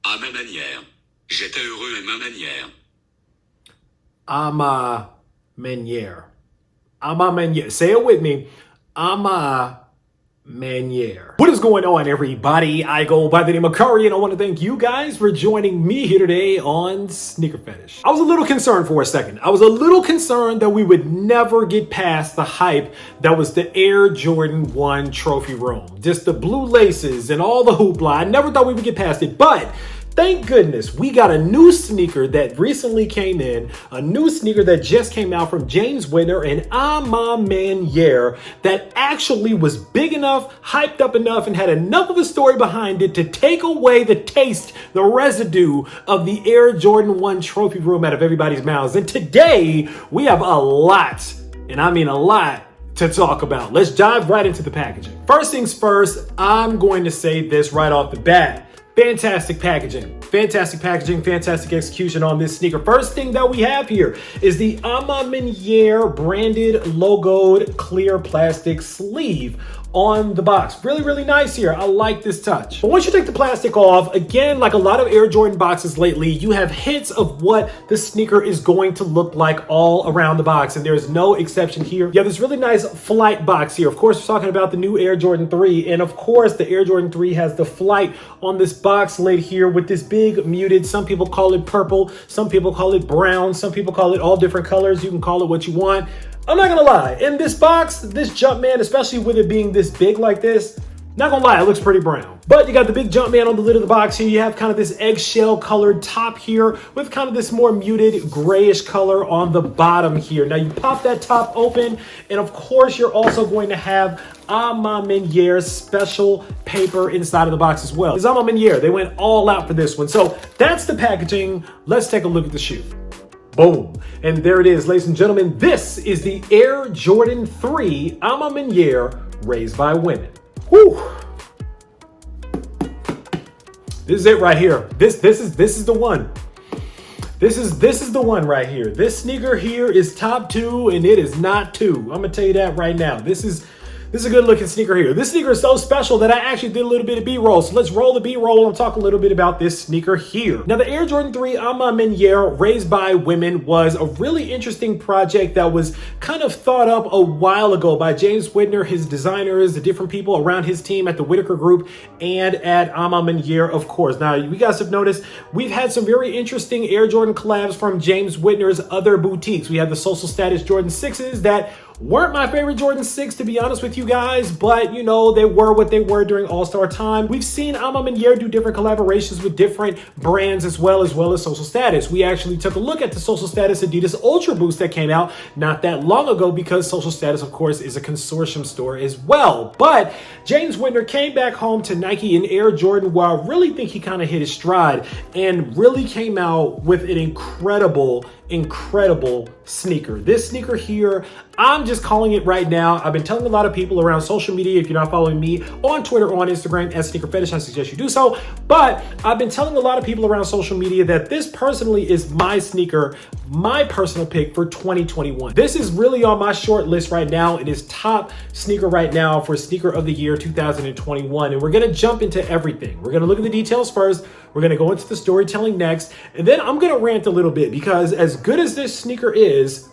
À ma manière. J'étais heureux à ma manière. A ma maniere. A ma maniere. Say it with me. A ma maniere. What is going on, everybody? I go by the name of Curry, and I want to thank you guys for joining me here today on SneakerPhetish. I was a little concerned for a second. I was a little concerned that we would never get past the hype that was the Air Jordan 1 trophy room. Just the blue laces and all the hoopla. I never thought we would get past it, but thank goodness we got a new sneaker that recently came in, a new sneaker that just came out from James Whitner and A MA Maniere that actually was big enough, hyped up enough, and had enough of a story behind it to take away the taste, the residue of the Air Jordan 1 trophy room out of everybody's mouths. And today we have a lot, and I mean a lot, to talk about. Let's dive right into the packaging. First things first, I'm going to say this right off the bat. Fantastic packaging, fantastic execution on this sneaker. First thing that we have here is the A MA Maniere branded logoed clear plastic sleeve on the box. Really, really nice here. I like this touch. But once you take the plastic off, again, like a lot of Air Jordan boxes lately, you have hints of what the sneaker is going to look like all around the box, and there's no exception here. You have this really nice flight box here. Of course, we're talking about the new Air Jordan 3, and of course, the Air Jordan 3 has the flight on this box lid here with this big muted, some people call it purple, some people call it brown, some people call it all different colors. You can call it what you want. I'm not gonna lie, in this box, this Jumpman, especially with it being this big like this, not gonna lie, it looks pretty brown. But you got the big Jumpman on the lid of the box here. You have kind of this eggshell colored top here with kind of this more muted grayish color on the bottom here. Now you pop that top open, and of course you're also going to have A MA Maniere special paper inside of the box as well. This A MA Maniere, they went all out for this one. So that's the packaging. Let's take a look at the shoe. Boom. And there it is, ladies and gentlemen. This is the Air Jordan 3 A MA Maniere raised by women. Whew. This is it right here. This is the one. This is the one right here. This sneaker here is top 2, and it is not 2. I'm gonna tell you that right now. This is a good looking sneaker here. This sneaker is so special that I actually did a little bit of B-roll. So let's roll the B-roll and talk a little bit about this sneaker here. Now the Air Jordan 3 A MA Maniere raised by women was a really interesting project that was kind of thought up a while ago by James Whitner, his designers, the different people around his team at the Whitaker Group and at A MA Maniere, of course. Now you guys have noticed we've had some very interesting Air Jordan collabs from James Whitner's other boutiques. We have the Social Status Jordan 6s that weren't my favorite Jordan 6, to be honest with you guys, but you know, they were what they were during All-Star time. We've seen A MA Maniere do different collaborations with different brands as well as Social Status. We actually took a look at the Social Status Adidas Ultra Boost that came out not that long ago because Social Status, of course, is a consortium store as well. But James Whitner came back home to Nike and Air Jordan, where I really think he kind of hit his stride and really came out with an incredible sneaker. This sneaker here, I'm just calling it right now. I've been telling a lot of people around social media, if you're not following me on Twitter or on Instagram at SneakerPhetish, I suggest you do so. But I've been telling a lot of people around social media that this personally is my sneaker, my personal pick for 2021. This is really on my short list right now. It is top sneaker right now for sneaker of the year 2021. And we're gonna jump into everything. We're gonna look at the details first. We're gonna go into the storytelling next. And then I'm gonna rant a little bit because as good as this sneaker is,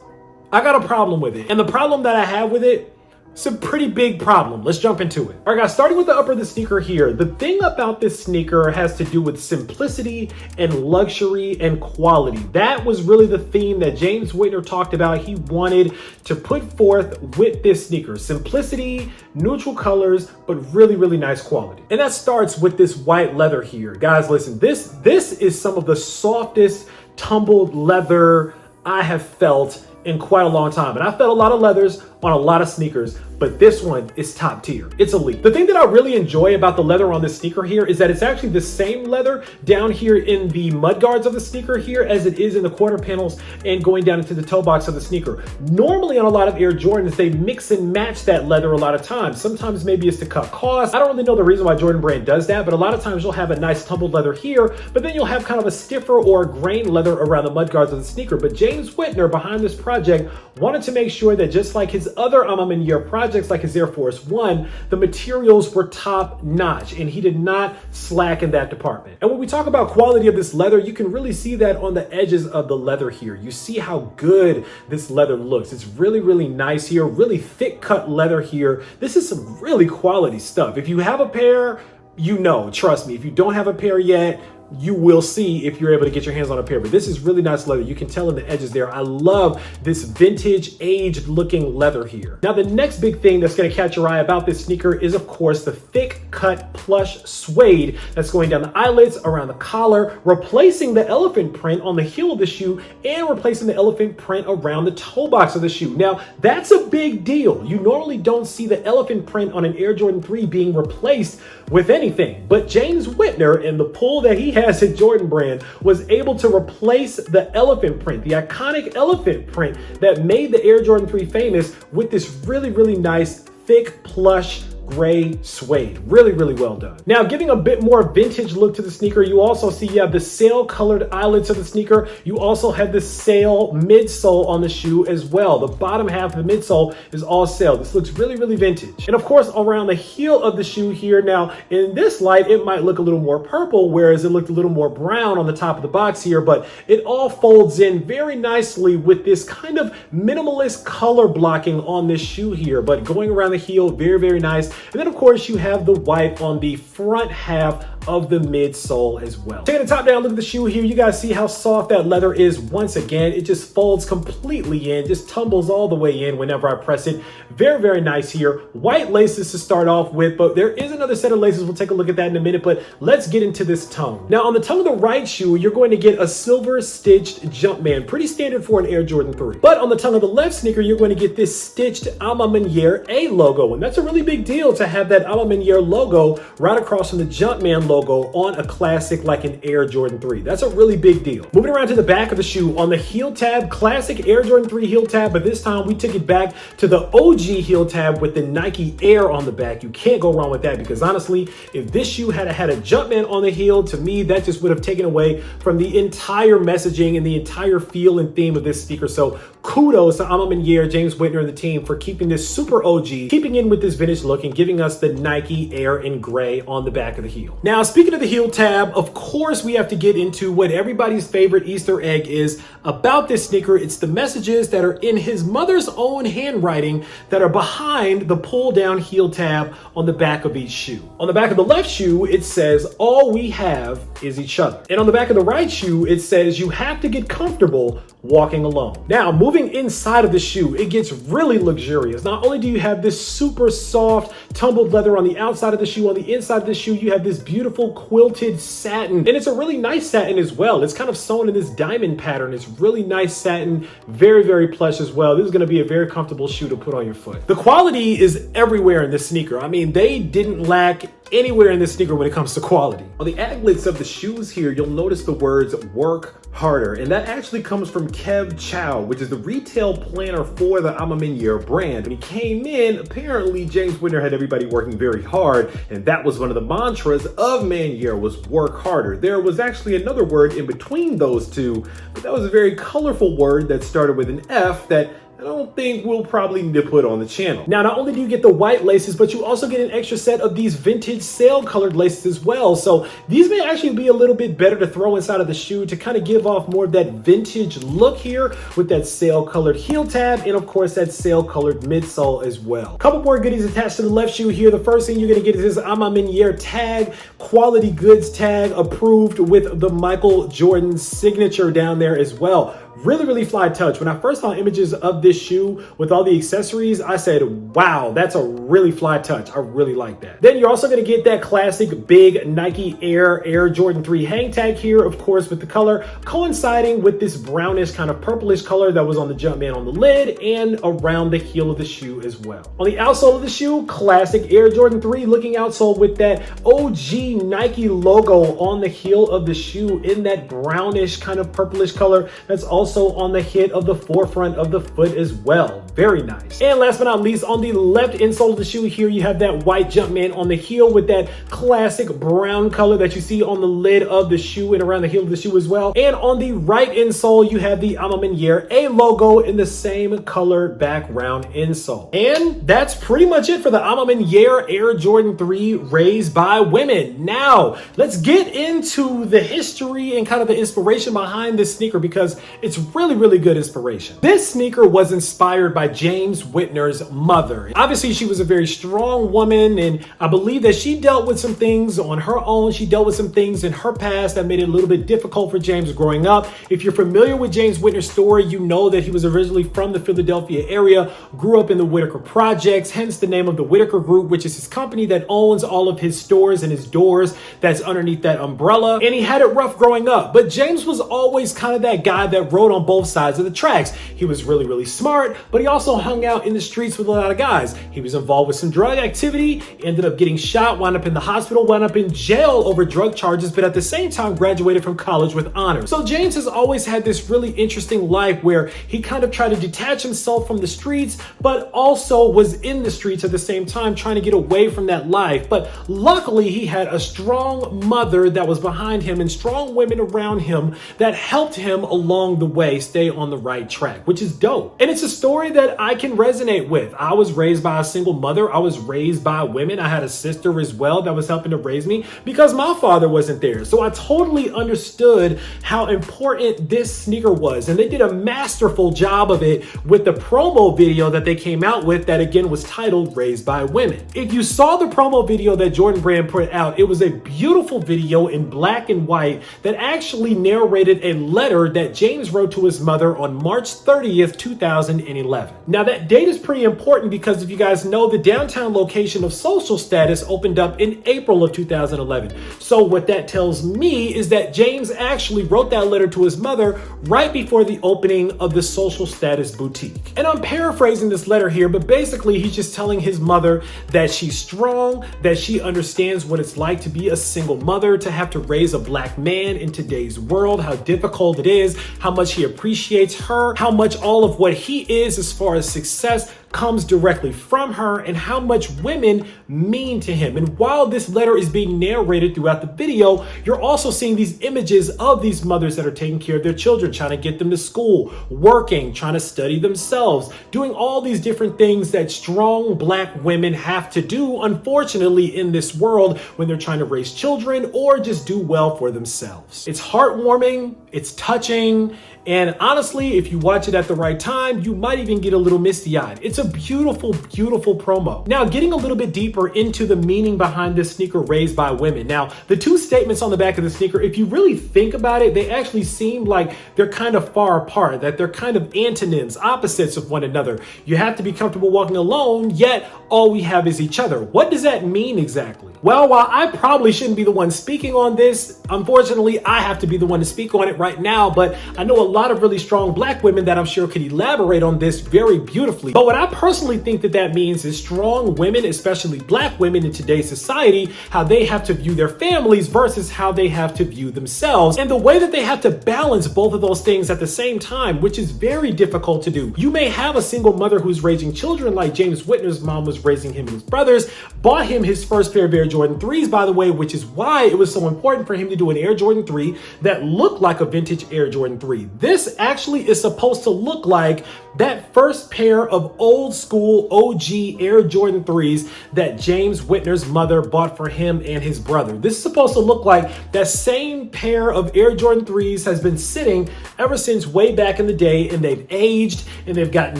I got a problem with it. And the problem that I have with it, it's a pretty big problem. Let's jump into it. All right, guys, starting with the upper of the sneaker here. The thing about this sneaker has to do with simplicity and luxury and quality. That was really the theme that James Whitner talked about. He wanted to put forth with this sneaker. Simplicity, neutral colors, but really, really nice quality. And that starts with this white leather here. Guys, listen, this is some of the softest tumbled leather I have felt in quite a long time. And I felt a lot of leathers on a lot of sneakers, but this one is top tier. It's elite. The thing that I really enjoy about the leather on this sneaker here is that it's actually the same leather down here in the mud guards of the sneaker here as it is in the quarter panels and going down into the toe box of the sneaker. Normally on a lot of Air Jordans, they mix and match that leather a lot of times. Sometimes maybe it's to cut costs. I don't really know the reason why Jordan Brand does that, but a lot of times you'll have a nice tumbled leather here, but then you'll have kind of a stiffer or grain leather around the mud guards of the sneaker. But James Whitner behind this project wanted to make sure that just like his other A MA Maniere project, projects like his Air Force One, the materials were top notch and he did not slack in that department. And when we talk about quality of this leather, you can really see that on the edges of the leather here. You see how good this leather looks. It's really, really nice here, really thick cut leather here. This is some really quality stuff. If you have a pair, you know, trust me. If you don't have a pair yet, you will see if you're able to get your hands on a pair. But this is really nice leather. You can tell in the edges there. I love this vintage aged looking leather here. Now the next big thing that's going to catch your eye about this sneaker is of course the thick cut plush suede that's going down the eyelets, around the collar, replacing the elephant print on the heel of the shoe and replacing the elephant print around the toe box of the shoe. Now that's a big deal. You normally don't see the elephant print on an Air Jordan 3 being replaced with anything, but James Whitner and the pull that he has at Jordan Brand was able to replace the elephant print, the iconic elephant print that made the Air Jordan 3 famous, with this really, really nice thick plush gray suede. Really, really well done. Now, giving a bit more vintage look to the sneaker, you also see you have the sail colored eyelets of the sneaker. You also have the sail midsole on the shoe as well. The bottom half of the midsole is all sail. This looks really, really vintage. And of course, around the heel of the shoe here, now in this light, it might look a little more purple, whereas it looked a little more brown on the top of the box here, but it all folds in very nicely with this kind of minimalist color blocking on this shoe here, but going around the heel, very, very nice. And then of course you have the white on the front half of the midsole as well. Taking a top down look at the shoe here, you guys see how soft that leather is. Once again, it just folds completely in, just tumbles all the way in whenever I press it. Very, very nice here. White laces to start off with, but there is another set of laces. We'll take a look at that in a minute, but let's get into this tongue. Now on the tongue of the right shoe, you're going to get a silver stitched Jumpman, pretty standard for an Air Jordan 3. But on the tongue of the left sneaker, you're going to get this stitched A MA MANIERE A logo, and that's a really big deal to have that A MA MANIERE logo right across from the Jumpman logo on a classic like an Air Jordan 3. That's a really big deal. Moving around to the back of the shoe, on the heel tab, classic Air Jordan 3 heel tab, but this time we took it back to the OG heel tab with the Nike Air on the back. You can't go wrong with that, because honestly, if this shoe had a Jumpman on the heel, to me, that just would have taken away from the entire messaging and the entire feel and theme of this sneaker. So kudos to A MA MANIERE, James Whitner, and the team for keeping this super OG, keeping in with this vintage look and giving us the Nike Air in gray on the back of the heel. Now, speaking of the heel tab, of course, we have to get into what everybody's favorite Easter egg is about this sneaker. It's the messages that are in his mother's own handwriting that are behind the pull down heel tab on the back of each shoe. On the back of the left shoe, it says, "All we have is each other." And on the back of the right shoe, it says, "You have to get comfortable walking alone." Now, moving inside of the shoe, it gets really luxurious. Not only do you have this super soft tumbled leather on the outside of the shoe, on the inside of the shoe, you have this beautiful quilted satin, and it's a really nice satin as well. It's kind of sewn in this diamond pattern. It's really nice satin, very, very plush as well. This is going to be a very comfortable shoe to put on your foot. The quality is everywhere in this sneaker. I mean, they didn't lack anywhere in this sneaker when it comes to quality. On the aglets of the shoes here, you'll notice the words "work harder," and that actually comes from Kev Chow, which is the retail planner for the A MA MANIERE brand. When he came in, apparently James Whitner had everybody working very hard, and that was one of the mantras of Maniere, was work harder. There was actually another word in between those two, but that was a very colorful word that started with an F that I don't think we'll probably need to put on the channel. Now, not only do you get the white laces, but you also get an extra set of these vintage sail colored laces as well. So these may actually be a little bit better to throw inside of the shoe to kind of give off more of that vintage look here with that sail colored heel tab and of course that sail colored midsole as well. Couple more goodies attached to the left shoe here. The first thing you're gonna get is this A MA MANIERE tag, quality goods tag, approved with the Michael Jordan signature down there as well. Really, really fly touch. When I first saw images of this shoe with all the accessories, I said, wow, that's a really fly touch. I really like that. Then you're also going to get that classic big Nike Air Jordan 3 hang tag here, of course, with the color coinciding with this brownish kind of purplish color that was on the Jumpman on the lid and around the heel of the shoe as well. On the outsole of the shoe, classic Air Jordan 3 looking outsole with that OG Nike logo on the heel of the shoe in that brownish kind of purplish color. That's also also on the hit of the forefront of the foot as well. Very nice. And last but not least, on the left insole of the shoe here, you have that white Jumpman on the heel with that classic brown color that you see on the lid of the shoe and around the heel of the shoe as well. And on the right insole, you have the A MA MANIERE A logo in the same color background insole. And that's pretty much it for the A MA MANIERE Air Jordan 3 raised by women. Now, let's get into the history and kind of the inspiration behind this sneaker, because it's really, really good inspiration. This sneaker was inspired by James Whitner's mother. Obviously, she was a very strong woman, and I believe that she dealt with some things on her own. She dealt with some things in her past that made it a little bit difficult for James growing up. If you're familiar with James Whitner's story, you know that he was originally from the Philadelphia area, grew up in the Whitaker Projects, hence the name of the Whitaker Group, which is his company that owns all of his stores and his doors that's underneath that umbrella. And he had it rough growing up, but James was always kind of that guy that rode on both sides of the tracks. He was really, really smart, but he also hung out in the streets with a lot of guys. He was involved with some drug activity, ended up getting shot, wound up in the hospital, wound up in jail over drug charges, but at the same time graduated from college with honors. So James has always had this really interesting life where he kind of tried to detach himself from the streets, but also was in the streets at the same time trying to get away from that life. But luckily he had a strong mother that was behind him and strong women around him that helped him along the way stay on the right track, which is dope. And it's a story that I can resonate with. I was raised by a single mother. I was raised by women. I had a sister as well that was helping to raise me because my father wasn't there. So I totally understood how important this sneaker was. And they did a masterful job of it with the promo video that they came out with that again was titled Raised by Women. If you saw the promo video that Jordan Brand put out, it was a beautiful video in black and white that actually narrated a letter that James wrote to his mother on March 30th, 2011. Now that date is pretty important because if you guys know, the downtown location of Social Status opened up in April of 2011. So what that tells me is that James actually wrote that letter to his mother right before the opening of the Social Status boutique. And I'm paraphrasing this letter here, but basically he's just telling his mother that she's strong, that she understands what it's like to be a single mother, to have to raise a black man in today's world, how difficult it is, how much he appreciates her, how much all of what he is as far as success comes directly from her, and how much women mean to him. And while this letter is being narrated throughout the video, you're also seeing these images of these mothers that are taking care of their children, trying to get them to school, working, trying to study themselves, doing all these different things that strong black women have to do, unfortunately, in this world when they're trying to raise children or just do well for themselves. It's heartwarming, it's touching, and honestly, if you watch it at the right time, you might even get a little misty-eyed. It's a beautiful, beautiful promo. Now, getting a little bit deeper into the meaning behind this sneaker raised by women. Now, the two statements on the back of the sneaker, if you really think about it, they actually seem like they're kind of far apart, that they're kind of antonyms, opposites of one another. You have to be comfortable walking alone, yet all we have is each other. What does that mean exactly? Well, while I probably shouldn't be the one speaking on this, unfortunately, I have to be the one to speak on it right now, but I know a lot of really strong black women that I'm sure could elaborate on this very beautifully. But what I personally think that means is strong women, especially black women in today's society, how they have to view their families versus how they have to view themselves, and the way that they have to balance both of those things at the same time, which is very difficult to do. You may have a single mother who's raising children like James Whitner's mom was raising him and his brothers, bought him his first pair of Air Jordan 3s, by the way, which is why it was so important for him to do an Air Jordan 3 that looked like a vintage Air Jordan 3. This actually is supposed to look like that first pair of old school OG Air Jordan 3s that James Whitner's mother bought for him and his brother. This is supposed to look like that same pair of Air Jordan 3s has been sitting ever since way back in the day, and they've aged and they've gotten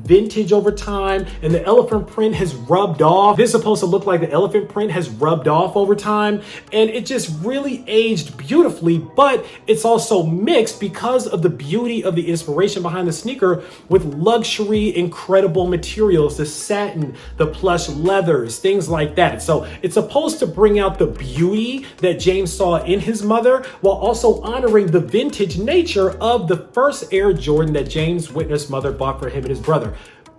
vintage over time, and the elephant print has rubbed off. This is supposed to look like the elephant print has rubbed off over time, and it just really aged beautifully, but it's also mixed because of the beauty of the inspiration behind the sneaker with luxury, incredible materials, the satin, the plush leathers, things like that. So it's supposed to bring out the beauty that James saw in his mother while also honoring the vintage nature of the first Air Jordan that James Whitner's mother bought for him and his brother.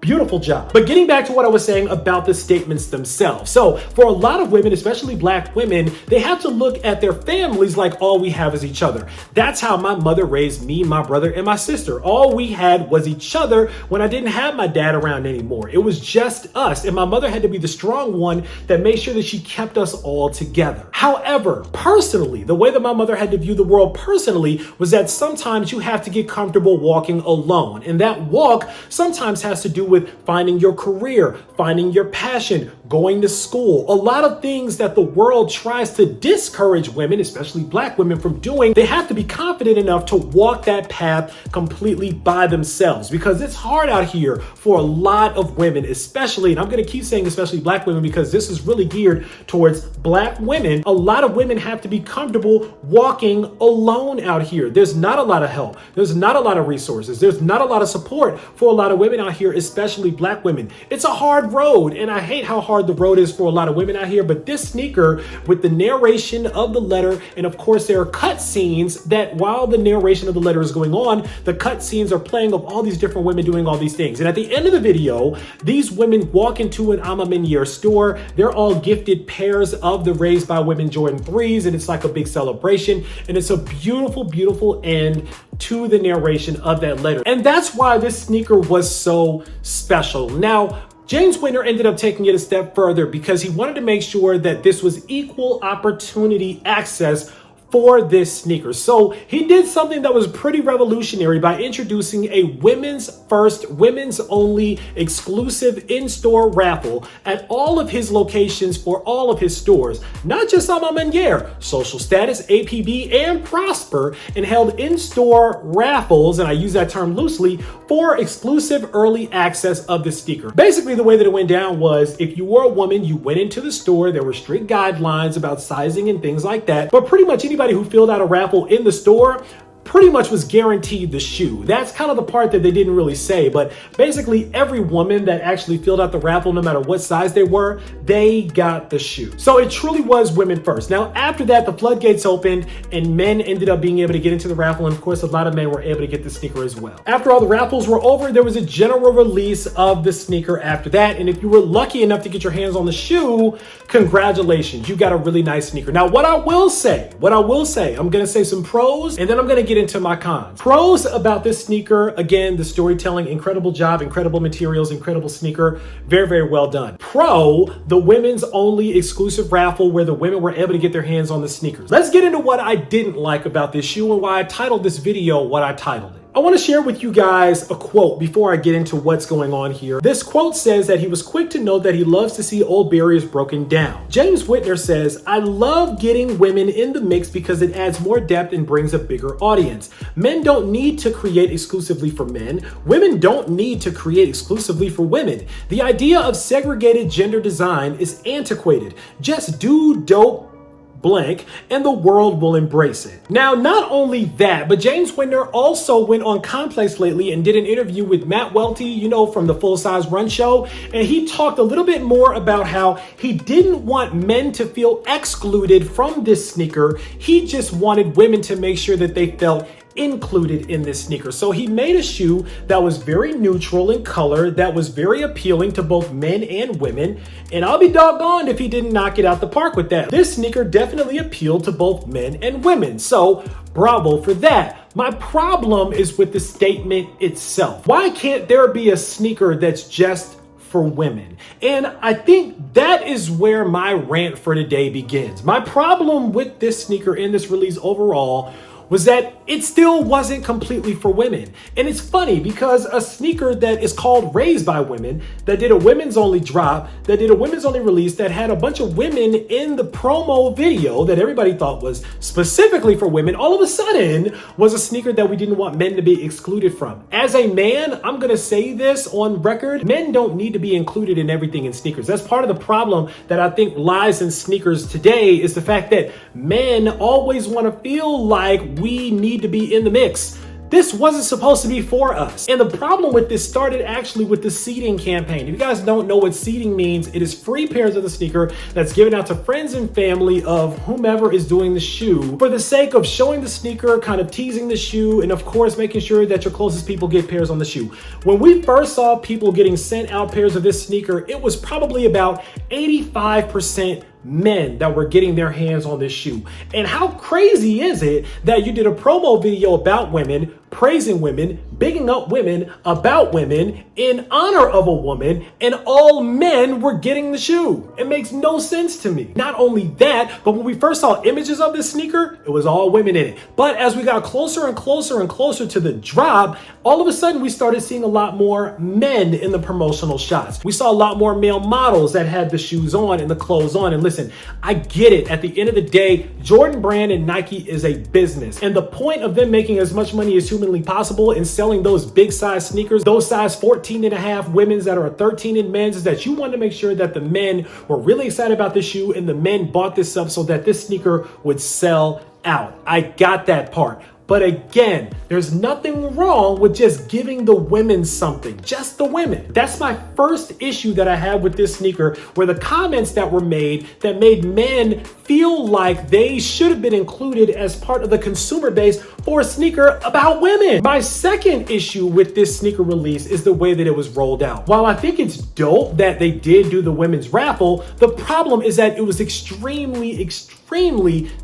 Beautiful job. But getting back to what I was saying about the statements themselves. So for a lot of women, especially black women, they have to look at their families like all we have is each other. That's how my mother raised me, my brother, and my sister. All we had was each other when I didn't have my dad around anymore. It was just us. And my mother had to be the strong one that made sure that she kept us all together. However, personally, the way that my mother had to view the world personally was that sometimes you have to get comfortable walking alone. And that walk sometimes has to do with finding your career, finding your passion, going to school. A lot of things that the world tries to discourage women, especially black women, from doing. They have to be confident enough to walk that path completely by themselves, because it's hard out here for a lot of women, especially, and I'm going to keep saying especially black women because this is really geared towards black women. A lot of women have to be comfortable walking alone out here. There's not a lot of help. There's not a lot of resources. There's not a lot of support for a lot of women out here, especially black women. It's a hard road, and I hate how hard the road is for a lot of women out here, but this sneaker, with the narration of the letter, and of course there are cut scenes that while the narration of the letter is going on, the cut scenes are playing of all these different women doing all these things. And at the end of the video, these women walk into an A MA MANIERE store. They're all gifted pairs of the Raised by Women Jordan 3s, and it's like a big celebration, and it's a beautiful, beautiful end to the narration of that letter. And that's why this sneaker was so special. Now, James Whitner ended up taking it a step further because he wanted to make sure that this was equal opportunity access for this sneaker. So he did something that was pretty revolutionary by introducing a women's first, women's only exclusive in-store raffle at all of his locations for all of his stores, not just A MA MANIERE, Social Status, APB, and Prosper, and held in-store raffles, and I use that term loosely, for exclusive early access of the sneaker. Basically, the way that it went down was if you were a woman, you went into the store, there were strict guidelines about sizing and things like that, but pretty much anybody who filled out a raffle in the store pretty much was guaranteed the shoe. That's kind of the part that they didn't really say, but basically every woman that actually filled out the raffle, no matter what size they were, they got the shoe. So it truly was women first. Now, after that, the floodgates opened and men ended up being able to get into the raffle, and of course, a lot of men were able to get the sneaker as well. After all the raffles were over, there was a general release of the sneaker after that, and if you were lucky enough to get your hands on the shoe, congratulations, you got a really nice sneaker. Now, what I will say, I'm gonna say some pros, and then I'm gonna get into my cons. Pros about this sneaker, again, the storytelling, incredible job, incredible materials, incredible sneaker, very, very well done. Pro, the women's only exclusive raffle where the women were able to get their hands on the sneakers. Let's get into what I didn't like about this shoe and why I titled this video what I titled it. I want to share with you guys a quote before I get into what's going on here. This quote says that he was quick to note that he loves to see old barriers broken down. James Whitner says, "I love getting women in the mix because it adds more depth and brings a bigger audience. Men don't need to create exclusively for men. Women don't need to create exclusively for women. The idea of segregated gender design is antiquated. Just do dope blank, and the world will embrace it." Now, not only that, but James Whitner also went on Complex lately and did an interview with Matt Welty, you know, from the Full Size Run Show, and he talked a little bit more about how he didn't want men to feel excluded from this sneaker. He just wanted women to make sure that they felt included in this sneaker. So he made a shoe that was very neutral in color, that was very appealing to both men and women, and I'll be doggone if he didn't knock it out the park with that. This sneaker definitely appealed to both men and women, so bravo for that. My problem is with the statement itself. Why can't there be a sneaker that's just for women? And I think that is where my rant for today begins. My problem with this sneaker in this release overall was that it still wasn't completely for women. And it's funny because a sneaker that is called Raised by Women, that did a women's only drop, that did a women's only release, that had a bunch of women in the promo video that everybody thought was specifically for women, all of a sudden was a sneaker that we didn't want men to be excluded from. As a man, I'm gonna say this on record, men don't need to be included in everything in sneakers. That's part of the problem that I think lies in sneakers today, is the fact that men always wanna feel like we need to be in the mix. This wasn't supposed to be for us. And the problem with this started actually with the seeding campaign. If you guys don't know what seeding means, it is free pairs of the sneaker that's given out to friends and family of whomever is doing the shoe for the sake of showing the sneaker, kind of teasing the shoe, and of course making sure that your closest people get pairs on the shoe. When we first saw people getting sent out pairs of this sneaker, it was probably about 85% men that were getting their hands on this shoe. And how crazy is it that you did a promo video about women, praising women, bigging up women, about women, in honor of a woman, and all men were getting the shoe? It makes no sense to me. Not only that, but when we first saw images of this sneaker, it was all women in it. But as we got closer and closer and closer to the drop, all of a sudden we started seeing a lot more men in the promotional shots. We saw a lot more male models that had the shoes on and the clothes on. And listen, I get it. At the end of the day, Jordan Brand and Nike is a business. And the point of them making as much money as humanly possible in selling those big size sneakers, those size 14 and a half women's that are 13 in men's, is that you want to make sure that the men were really excited about the shoe and the men bought this up so that this sneaker would sell out. I got that part. But again, there's nothing wrong with just giving the women something, just the women. That's my first issue that I have with this sneaker, where the comments that were made that made men feel like they should have been included as part of the consumer base for a sneaker about women. My second issue with this sneaker release is the way that it was rolled out. While I think it's dope that they did do the women's raffle, the problem is that it was extremely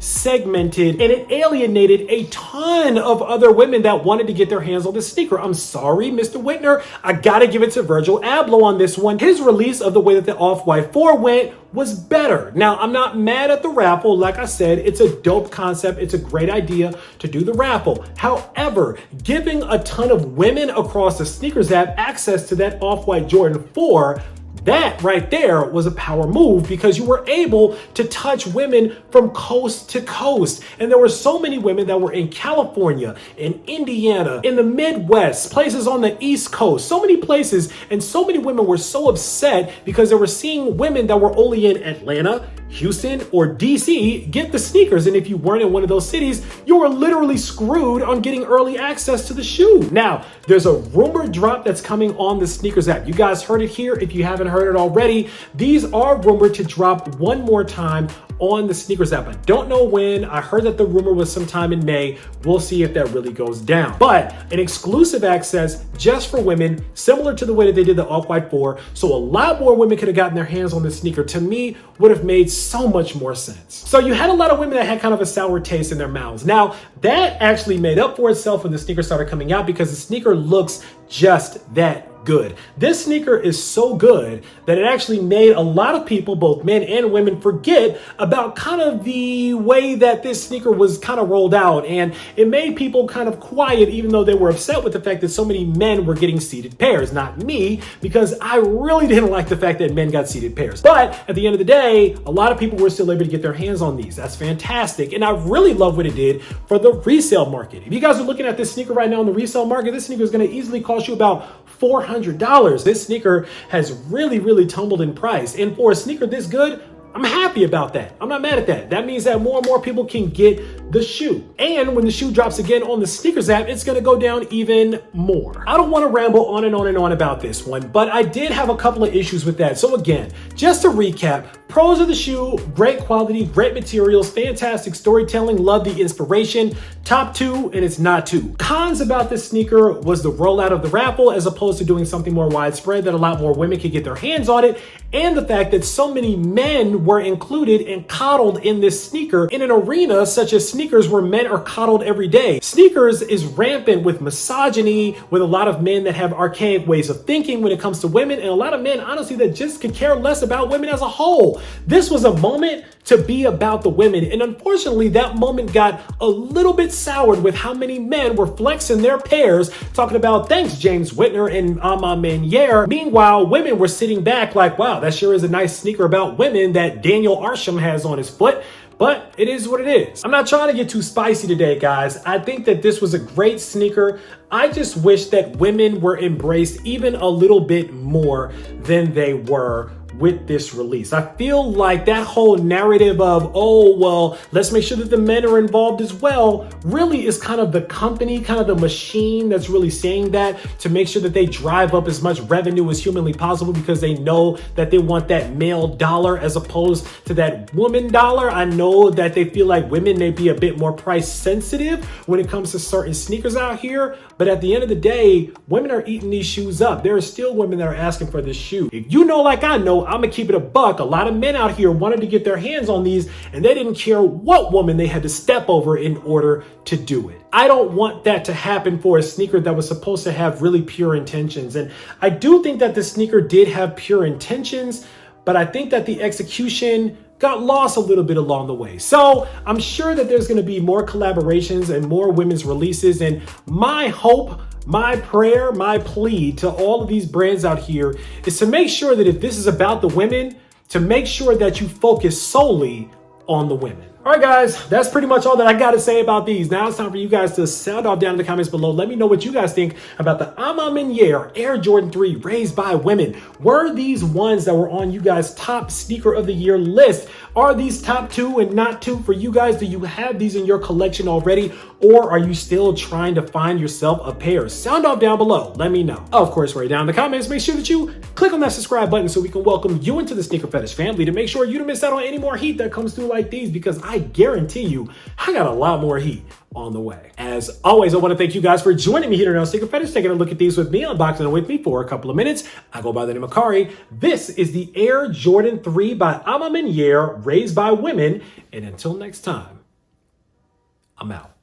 segmented, and it alienated a ton of other women that wanted to get their hands on this sneaker. I'm sorry, Mr. Whitner, I gotta give it to Virgil Abloh on this one. His release of the way that the Off-White 4 went was better. Now, I'm not mad at the raffle. Like I said, it's a dope concept. It's a great idea to do the raffle. However, giving a ton of women across the sneakers app access to that Off-White Jordan 4, that right there was a power move, because you were able to touch women from coast to coast. And there were so many women that were in California, in Indiana, in the Midwest, places on the East Coast, so many places. And so many women were so upset because they were seeing women that were only in Atlanta, Houston, or DC get the sneakers. And if you weren't in one of those cities, you were literally screwed on getting early access to the shoe. Now, there's a rumor drop that's coming on the sneakers app. You guys heard it here. If you haven't heard it already, these are rumored to drop one more time on the sneakers app. I don't know when. I heard that the rumor was sometime in May. We'll see if that really goes down. But an exclusive access just for women, similar to the way that they did the Off-White 4. So a lot more women could have gotten their hands on this sneaker, to me, would have made so much more sense. So you had a lot of women that had kind of a sour taste in their mouths. Now, that actually made up for itself when the sneaker started coming out, because the sneaker looks just that good. This sneaker is so good that it actually made a lot of people, both men and women, forget about kind of the way that this sneaker was kind of rolled out. And it made people kind of quiet, even though they were upset with the fact that so many men were getting seated pairs. Not me, because I really didn't like the fact that men got seated pairs. But at the end of the day, a lot of people were still able to get their hands on these. That's fantastic. And I really love what it did for the resale market. If you guys are looking at this sneaker right now in the resale market, this sneaker is going to easily cost you about $400. This sneaker has really tumbled in price. And for a sneaker this good, I'm happy about that. I'm not mad at that. That means that more and more people can get the shoe. And when the shoe drops again on the sneakers app, it's gonna go down even more. I don't wanna ramble on and on and on about this one, but I did have a couple of issues with that. So again, just to recap, pros of the shoe: great quality, great materials, fantastic storytelling, love the inspiration. Top two, and it's not two. Cons about this sneaker was the rollout of the raffle, as opposed to doing something more widespread that a lot more women could get their hands on it, and the fact that so many men were included and coddled in this sneaker in an arena such as sneakers, where men are coddled every day. Sneakers is rampant with misogyny, with a lot of men that have archaic ways of thinking when it comes to women, and a lot of men, honestly, that just could care less about women as a whole. This was a moment to be about the women, and unfortunately that moment got a little bit soured with how many men were flexing their pairs, talking about thanks James Whitner and A MA Maniere. Meanwhile, women were sitting back like, wow, that sure is a nice sneaker about women that Daniel Arsham has on his foot. But it is what it is. I'm not trying to get too spicy today, guys. I think that this was a great sneaker. I just wish that women were embraced even a little bit more than they were with this release. I feel like that whole narrative of, oh, well, let's make sure that the men are involved as well, really is kind of the company, kind of the machine that's really saying that to make sure that they drive up as much revenue as humanly possible because they know that they want that male dollar as opposed to that woman dollar. I know that they feel like women may be a bit more price sensitive when it comes to certain sneakers out here, but at the end of the day, women are eating these shoes up. There are still women that are asking for this shoe. If you know, like I know, I'm gonna keep it a buck. A lot of men out here wanted to get their hands on these and they didn't care what woman they had to step over in order to do it. I don't want that to happen for a sneaker that was supposed to have really pure intentions. And I do think that the sneaker did have pure intentions, but I think that the execution got lost a little bit along the way. So I'm sure that there's gonna be more collaborations and more women's releases. And my hope, my prayer, my plea to all of these brands out here is to make sure that if this is about the women, to make sure that you focus solely on the women. All right, guys, that's pretty much all that I got to say about these. Now it's time for you guys to sound off down in the comments below. Let me know what you guys think about the A MA MANIERE Air Jordan 3 raised by women. Were these ones that were on you guys' top sneaker of the year list? Are these top 2 and not 2 for you guys? Do you have these in your collection already? Or are you still trying to find yourself a pair? Sound off down below. Let me know. Of course, right down in the comments, make sure that you click on that subscribe button so we can welcome you into the Sneaker Fetish family to make sure you don't miss out on any more heat that comes through like these, because I guarantee you, I got a lot more heat on the way. As always, I want to thank you guys for joining me here on Sneaker Fetish, taking a look at these with me, unboxing them with me for a couple of minutes. I go by the name of Kari. This is the Air Jordan 3 by A MA MANIERE, raised by women. And until next time, I'm out.